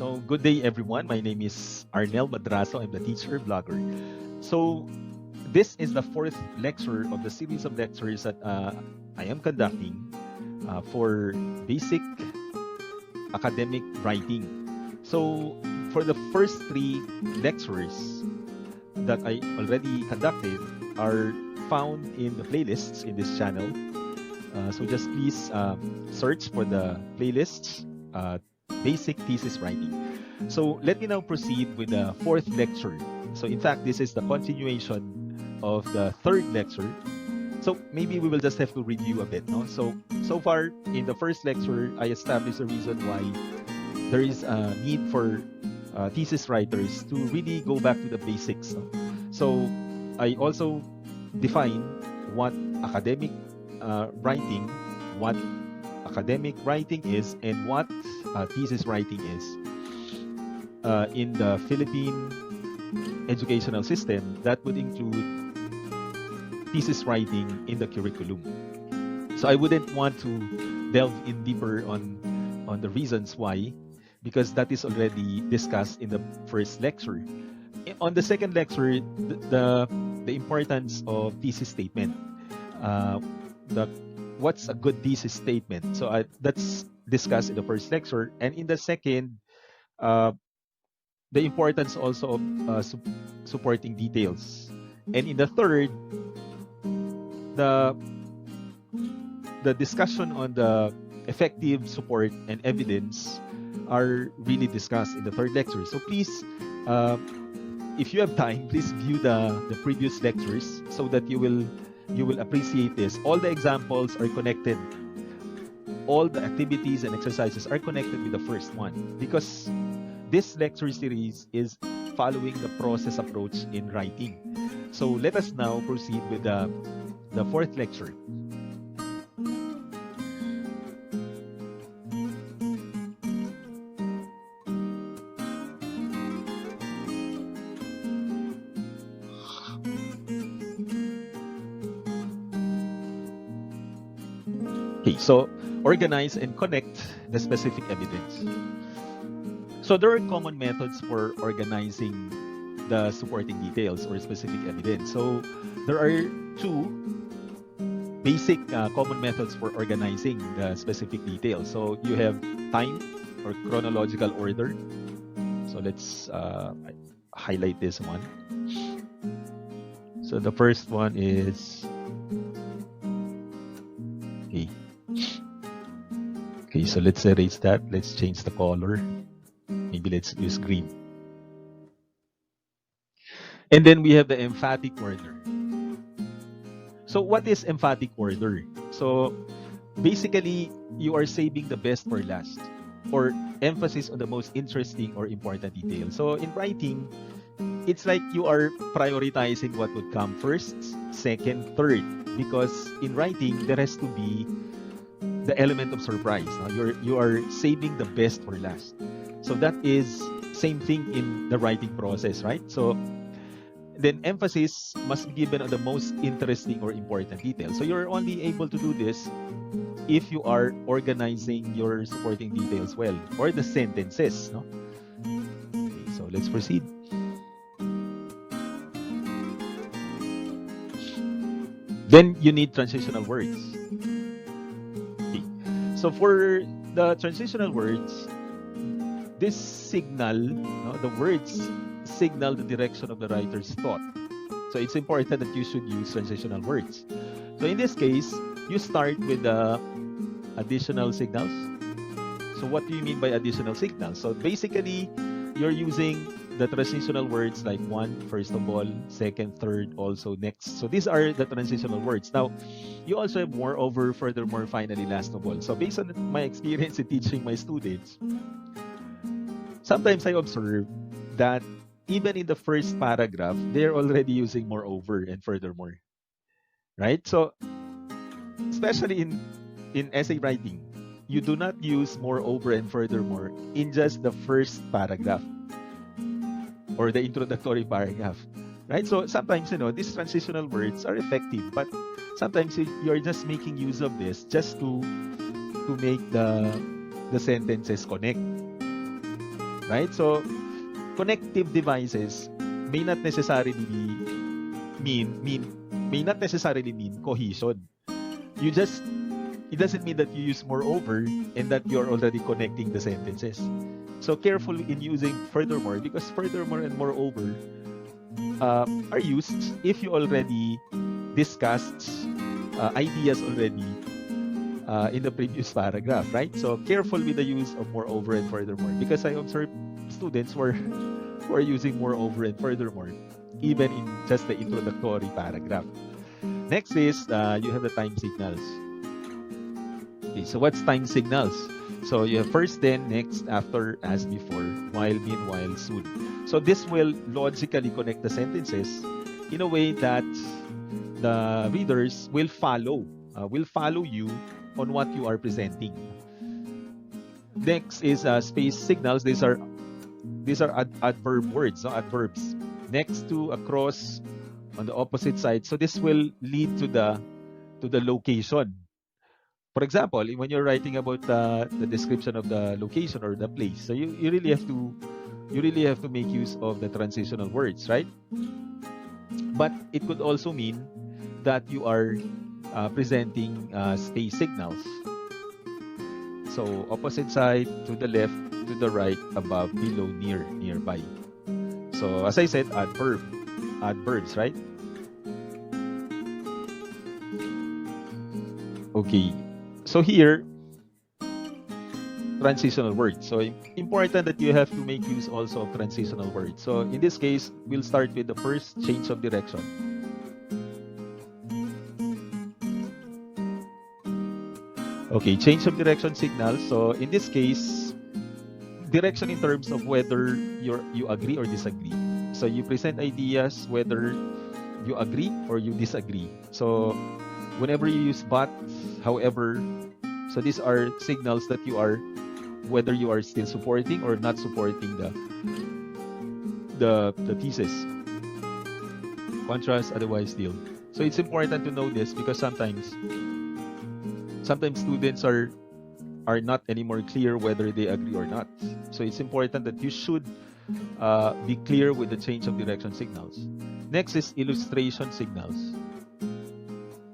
So good day everyone. My name is Arnel Madraso. I'm the teacher blogger. So this is the fourth lecture of the series of lectures that I am conducting for basic academic writing. So for the first three lectures that I already conducted are found in the playlists in this channel. So just please search for the playlists, basic thesis writing. So let me now proceed with the fourth lecture. So in fact, this is the continuation of the third lecture. So maybe we will just have to review a bit. No? So far in the first lecture, I established the reason why there is a need for thesis writers to really go back to the basics. No? So I also define what academic writing, what academic writing is, and what thesis writing is in the Philippine educational system. That would include thesis writing in the curriculum. So I wouldn't want to delve in deeper on the reasons why, because that is already discussed in the first lecture. On the second lecture, the importance of thesis statement. What's a good thesis statement? So that's discussed in the first lecture, and in the second, the importance also of supporting details, and in the third, the discussion on the effective support and evidence are really discussed in the third lecture. So please, if you have time, please view the previous lectures so that you will appreciate this. All the examples are connected. All the activities and exercises are connected with the first one, because this lecture series is following the process approach in writing. So let us now proceed with the fourth lecture. Okay, so organize and connect the specific evidence. So there are common methods for organizing the supporting details or specific evidence. So there are two basic common methods for organizing the specific details. So you have time or chronological order. So let's highlight this one. So the first one is okay, so let's erase that. Let's change the color. Maybe let's use green. And then we have the emphatic order. So what is emphatic order? So basically, you are saving the best for last, or emphasis on the most interesting or important detail. So in writing, it's like you are prioritizing what would come first, second, third, because in writing, there has to be the element of surprise. You are saving the best for last. So that is same thing in the writing process, right? So then emphasis must be given on the most interesting or important detail. So you're only able to do this if you are organizing your supporting details well, or the sentences. No? Okay, so let's proceed. Then you need transitional words. Okay. So for the transitional words, this signal, the words signal the direction of the writer's thought. So it's important that you should use transitional words. So in this case, you start with the additional signals. So what do you mean by additional signals? So basically, you're using the transitional words like one, first of all, second, third, also, next. So these are the transitional words. Now, you also have moreover, furthermore, finally, last of all. So based on my experience in teaching my students, sometimes I observe that even in the first paragraph, they're already using moreover and furthermore, right? So especially in essay writing, you do not use moreover and furthermore in just the first paragraph or the introductory paragraph, right? So sometimes, these transitional words are effective, but sometimes you're just making use of this just to make the sentences connect, right? So connective devices may not necessarily mean cohesion. You just It doesn't mean that you use moreover and that you're already connecting the sentences. So careful in using furthermore, because furthermore and moreover are used if you already discussed ideas already in the previous paragraph, right? So careful with the use of moreover and furthermore, because I observed students who are using moreover and furthermore even in just the introductory paragraph. Next is you have the time signals. Okay, so what's time signals? So you have first, then, next, after, as before, while, meanwhile, soon. So this will logically connect the sentences in a way that the readers will follow you on what you are presenting. Next is space signals. These are adverb words, no? Adverbs. Next to, across, on the opposite side. So this will lead to the location. For example, when you're writing about the description of the location or the place, so you really have to make use of the transitional words, right? But it could also mean that you are presenting space signals. So opposite side, to the left, to the right, above, below, near, nearby. So as I said, adverbs, right? Okay. So here, transitional words. So important that you have to make use also of transitional words. So in this case, we'll start with the first, change of direction. Okay, change of direction signal. So in this case, direction in terms of whether you agree or disagree. So you present ideas whether you agree or you disagree. So whenever you use but, however, so these are signals that whether you are still supporting or not supporting the thesis. Contrast, otherwise, still. So it's important to know this because sometimes students are not anymore clear whether they agree or not. So it's important that you should be clear with the change of direction signals. Next is illustration signals.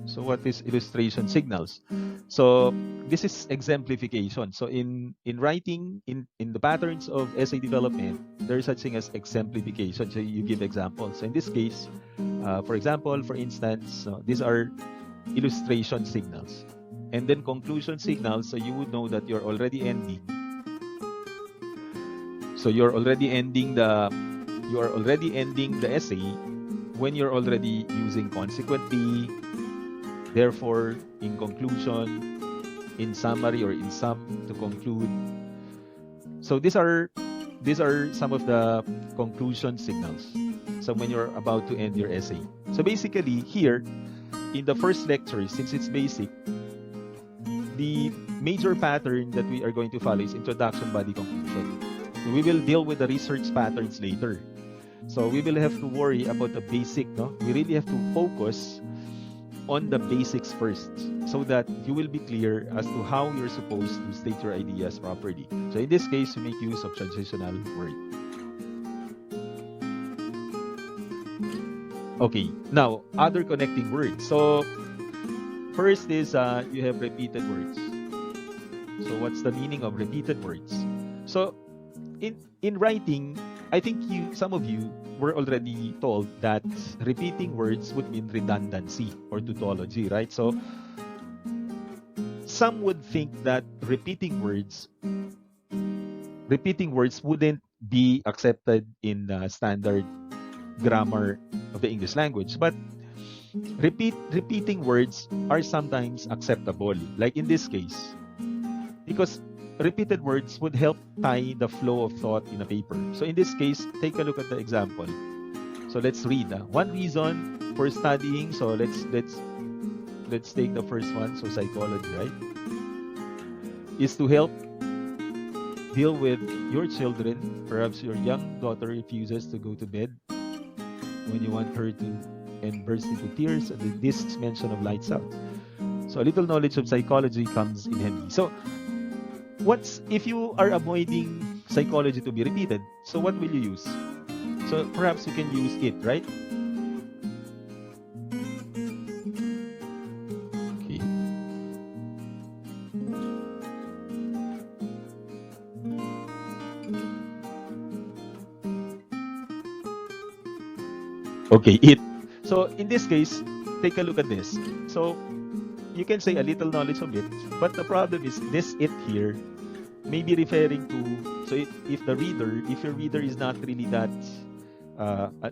So what is illustration signals? So this is exemplification. So in writing, in the patterns of essay development, there is such thing as exemplification. So you give examples. So in this case, for example, for instance, these are illustration signals. And then conclusion signals, so you would know that you're already ending. So you're already ending the essay when you're already using consequently, therefore, in conclusion, in summary, or in sum, to conclude. So these are some of the conclusion signals. So when you're about to end your essay. So basically here, in the first lecture, since it's basic, the major pattern that we are going to follow is introduction, body, conclusion. We will deal with the research patterns later. So we will have to worry about the basic, no? We really have to focus on the basics first so that you will be clear as to how you're supposed to state your ideas properly. So in this case, we make use of transitional word. Okay, now other connecting words. So first is you have repeated words. So what's the meaning of repeated words? So in writing, I think some of you were already told that repeating words would mean redundancy or tautology, right? So some would think that repeating words wouldn't be accepted in standard grammar of the English language, but repeating words are sometimes acceptable, like in this case, because repeated words would help tie the flow of thought in a paper. So in this case, take a look at the example. So let's read. One reason for studying. So let's take the first one. So psychology, right? Is to help deal with your children. Perhaps your young daughter refuses to go to bed when you want her to, and bursts into tears, and this mention of lights out. So a little knowledge of psychology comes in handy. So if you are avoiding psychology to be repeated. So what will you use? So perhaps you can use it, right? Okay. Okay, it. So in this case, take a look at this. So you can say a little knowledge of it, but the problem is this it here may be referring to, so if the reader, if your reader is not really that, uh, uh,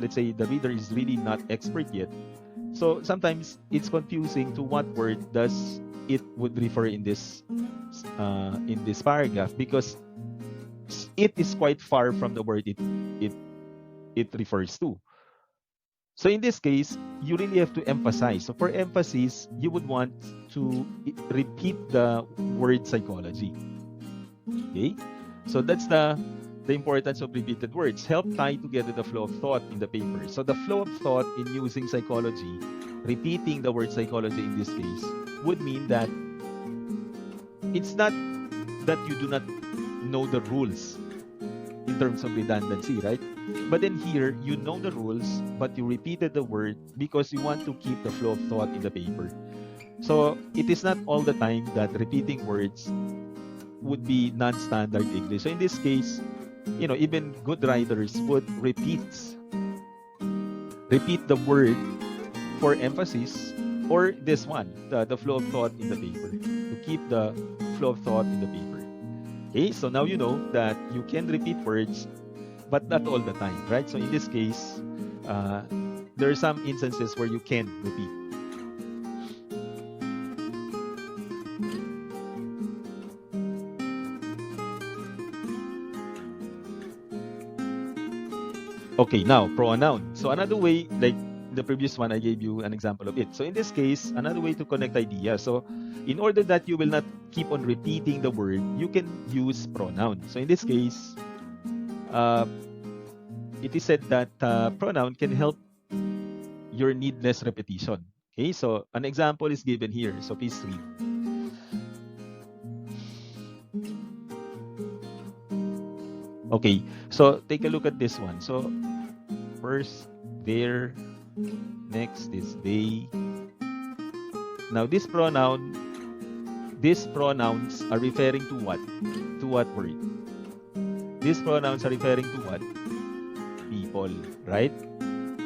let's say the reader is really not expert yet, so sometimes it's confusing to what word does it would refer in this paragraph, because it is quite far from the word it it refers to. So in this case, you really have to emphasize. So for emphasis, you would want to repeat the word psychology. Okay? So that's the importance of repeated words. Help tie together the flow of thought in the paper. So the flow of thought in using psychology, repeating the word psychology in this case, would mean that it's not that you do not know the rules in terms of redundancy, right? But then here, you know the rules, but you repeated the word because you want to keep the flow of thought in the paper. So it is not all the time that repeating words would be non-standard English. So in this case, even good writers would repeat the word for emphasis, or this one, the flow of thought in the paper, to keep the flow of thought in the paper. Okay, so now you know that you can repeat words, but not all the time, right? So in this case, there are some instances where you can repeat. Okay, now pronoun. So another way, like the previous one, I gave you an example of it. So in this case, another way to connect ideas. So in order that you will not keep on repeating the word, you can use pronoun. So in this case, it is said that pronoun can help your needless repetition. Okay, so an example is given here. So please read. Okay, so take a look at this one. So first, there, next is they. Now these pronouns are referring to what? To what word? These pronouns are referring to what? People, right?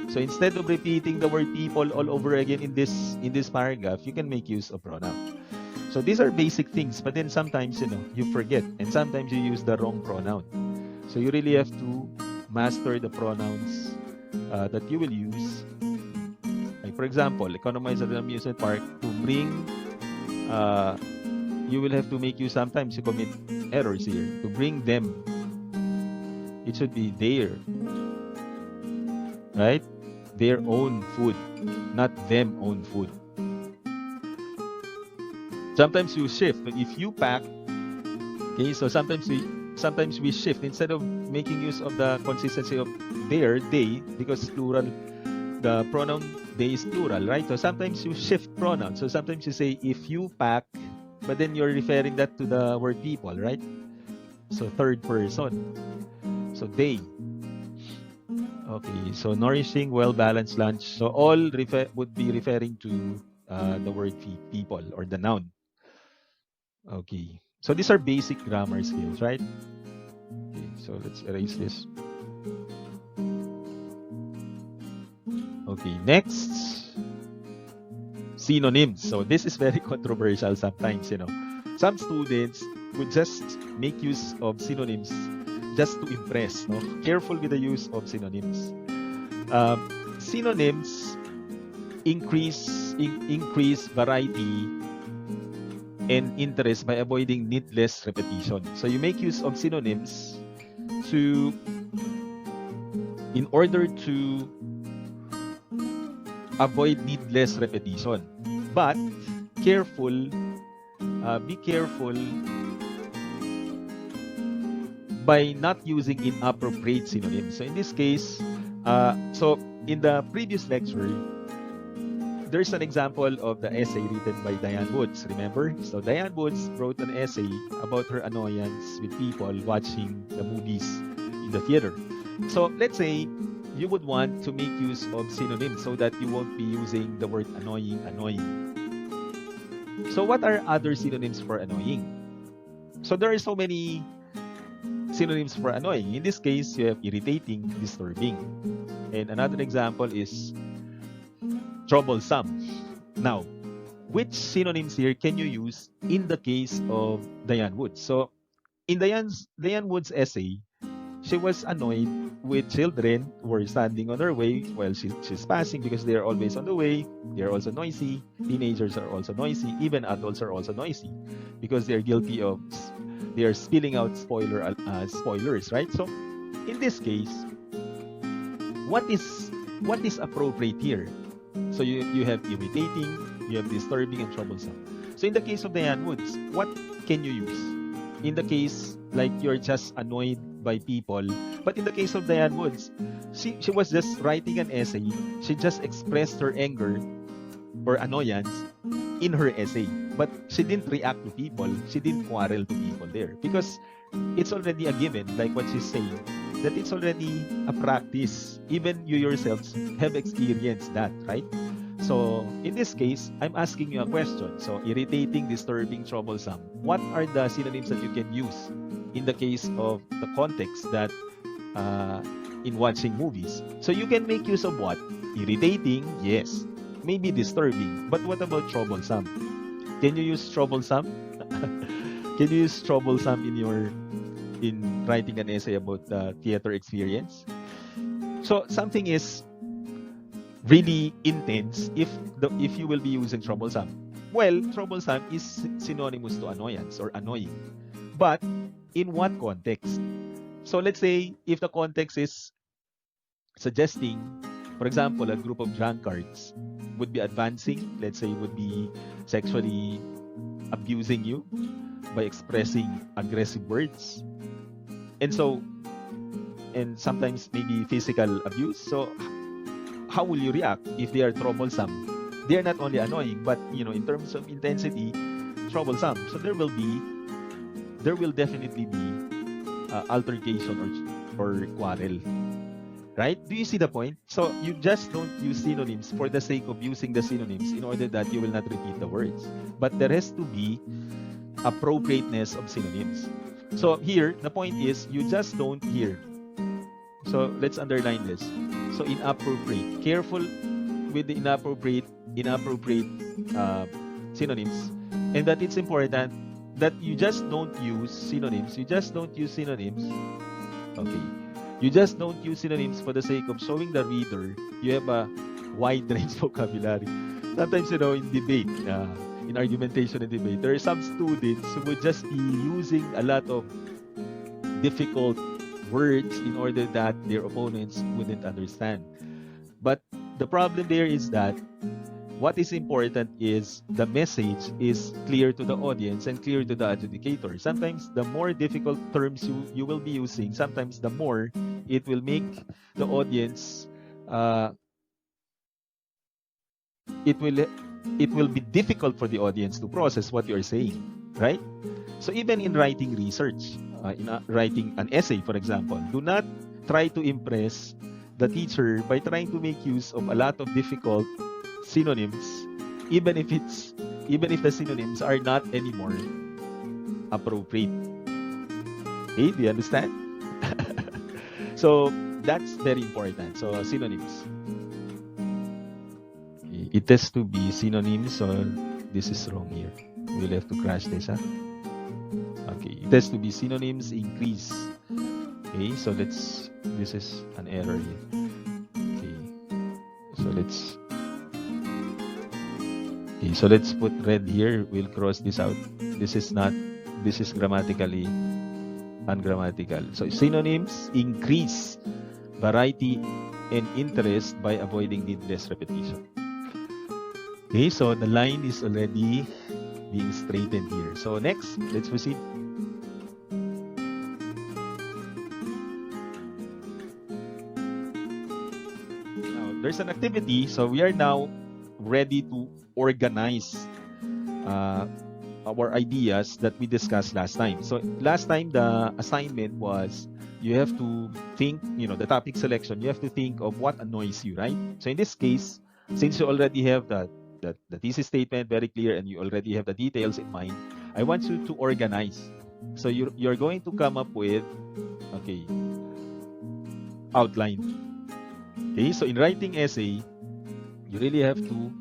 So instead of repeating the word people all over again in this paragraph, you can make use of pronoun. So these are basic things, but then sometimes you forget, and sometimes you use the wrong pronoun. So you really have to master the pronouns that you will use. Like for example, economize at an amusement park. To bring, you will have to make use. Sometimes you commit errors here. To bring them, it should be their, right? Their own food, not them own food. Sometimes you shift. If you pack, okay, so sometimes we shift. Instead of making use of the consistency of their, they, because plural, the pronoun they is plural, right? So sometimes you shift pronouns. So sometimes you say if you pack, but then you're referring that to the word people, right? So third person. So they. Okay, so nourishing, well-balanced lunch. So all would be referring to the word people, or the noun. Okay, so these are basic grammar skills, right? Okay, so let's erase this. Okay, next, synonyms. So this is very controversial sometimes, Some students would just make use of synonyms just to impress, no? Careful with the use of synonyms. Synonyms increase variety and interest by avoiding needless repetition. So you make use of synonyms in order to avoid needless repetition. But be careful by not using inappropriate synonyms. So in this case, so in the previous lecture, there's an example of the essay written by Diane Woods, remember? So Diane Woods wrote an essay about her annoyance with people watching the movies in the theater. So let's say you would want to make use of synonyms so that you won't be using the word annoying. So what are other synonyms for annoying? So there are so many synonyms for annoying. In this case, you have irritating, disturbing. And another example is troublesome. Now, which synonyms here can you use in the case of Diane Woods? So in Diane Woods' essay, she was annoyed with children who were standing on her way while she's passing because they are always on the way. They are also noisy. Teenagers are also noisy. Even adults are also noisy because they are guilty of they are spilling out spoilers, right? So in this case, what is appropriate here? So you have irritating, you have disturbing, and troublesome. So in the case of Diane Woods, what can you use? In the case like you're just annoyed by people, but in the case of Diane Woods, she was just writing an essay. She just expressed her anger or annoyance in her essay, but she didn't react to people. She didn't quarrel to people there because it's already a given, like what she's saying, that it's already a practice. Even you yourselves have experienced that, right? So in this case, I'm asking you a question. So irritating, disturbing, troublesome. What are the synonyms that you can use in the case of the context that in watching movies? So you can make use of what? Irritating, yes. Maybe disturbing. But what about troublesome? Can you use troublesome? Can you use troublesome in writing an essay about the theater experience? So something is really intense if you will be using troublesome. Well, troublesome is synonymous to annoyance or annoying. But in what context? So let's say if the context is suggesting, for example, a group of drunkards would be advancing, let's say would be sexually abusing you by expressing aggressive words. And sometimes maybe physical abuse. So how will you react if they are troublesome? They are not only annoying, but in terms of intensity, troublesome. So there will definitely be altercation or quarrel, right? Do you see the point? So you just don't use synonyms for the sake of using the synonyms in order that you will not repeat the words, but there has to be appropriateness of synonyms. So here the point is you just don't hear. So let's underline this. So inappropriate. Careful with the inappropriate synonyms, and that it's important that you just don't use synonyms. You just don't use synonyms. Okay. You just don't use synonyms for the sake of showing the reader you have a wide range vocabulary. Sometimes, in debate, in argumentation and debate, there are some students who would just be using a lot of difficult words in order that their opponents wouldn't understand. But the problem there is that what is important is the message is clear to the audience and clear to the adjudicator. Sometimes the more difficult terms you will be using, sometimes the more it will make the audience it will be difficult for the audience to process what you are saying, right? So even in writing research, writing an essay, for example, do not try to impress the teacher by trying to make use of a lot of difficult synonyms, even if the synonyms are not anymore appropriate. Okay, do you understand? So that's very important. So synonyms. Okay, it has to be synonyms, so this is wrong here. We'll have to crash this, huh? Okay, it has to be synonyms increase. Okay, so this is an error here. Okay, so let's put red here. We'll cross this out. This is grammatically ungrammatical. So synonyms increase variety and interest by avoiding needless repetition. Okay, so the line is already being straightened here. So next, let's proceed. Now, there's an activity. So we are now ready to organize our ideas that we discussed last time. So last time the assignment was you have to think, the topic selection, you have to think of what annoys you, right? So in this case, since you already have the thesis statement very clear and you already have the details in mind, I want you to organize. So you're going to come up with, okay, outline. Okay, so in writing essay, you really have to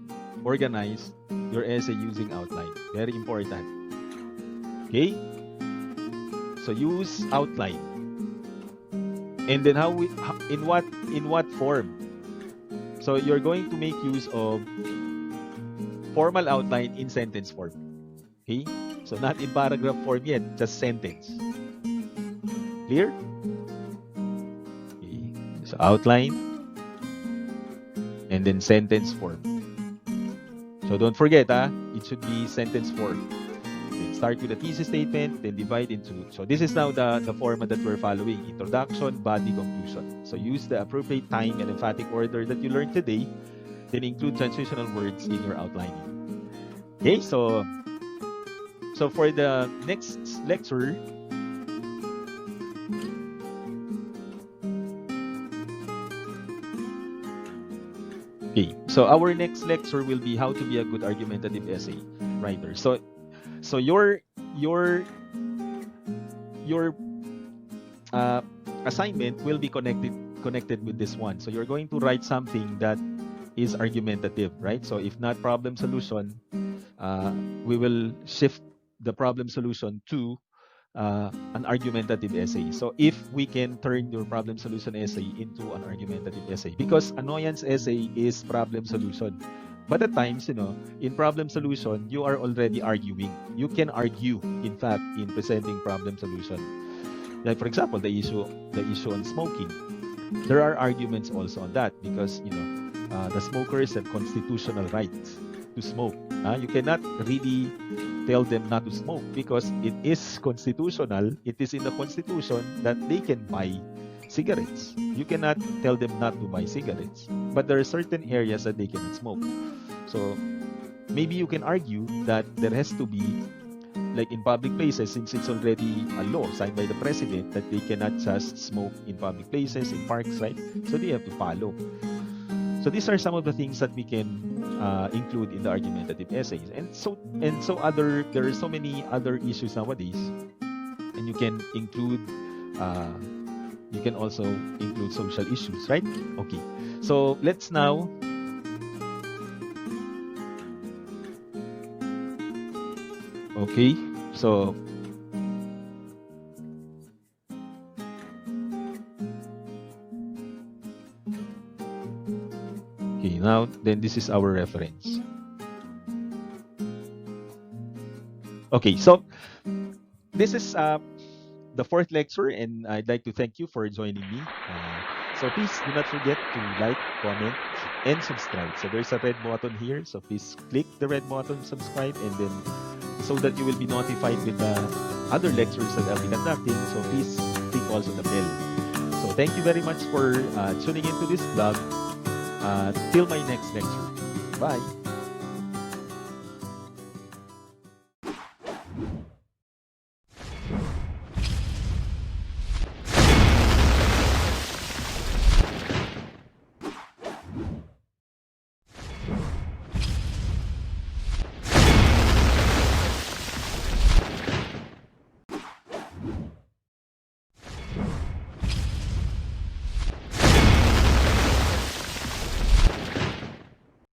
organize your essay using outline. Very important. Okay? So use outline. And then in what form? So you're going to make use of formal outline in sentence form. Okay? So not in paragraph form yet, just sentence. Clear? Okay. So outline and then sentence form. So don't forget, it should be sentence form. Then start with a thesis statement, then divide into. So this is now the format that we're following: introduction, body, conclusion. So use the appropriate time and emphatic order that you learned today, then include transitional words in your outlining. Okay, so for the next lecture, okay, so our next lecture will be how to be a good argumentative essay writer. So your assignment will be connected with this one. So you're going to write something that is argumentative, right? So if not problem solution, we will shift the problem solution to an argumentative essay. So if we can turn your problem solution essay into an argumentative essay, because annoyance essay is problem solution. But at times, in problem solution, you are already arguing. You can argue, in fact, in presenting problem solution. Like for example, the issue on smoking. There are arguments also on that because the smokers have constitutional rights to smoke. You cannot really tell them not to smoke because it is constitutional. It is in the constitution that they can buy cigarettes. You cannot tell them not to buy cigarettes. But there are certain areas that they cannot smoke. So maybe you can argue that there has to be, like in public places, since it's already a law signed by the president that they cannot just smoke in public places, in parks, right? So they have to follow. So these are some of the things that we can include in the argumentative essays, and so there are so many other issues nowadays, and you can include. You can also include social issues, right? Okay. So let's now. Okay. So. Okay, now then this is our reference. Okay, so this is the fourth lecture, and I'd like to thank you for joining me. So please do not forget to like, comment, and subscribe. So there's a red button here, so please click the red button, subscribe, and then so that you will be notified with the other lectures that I'll be conducting. So please click also the bell. So thank you very much for tuning into this vlog. Till my next lecture. Bye.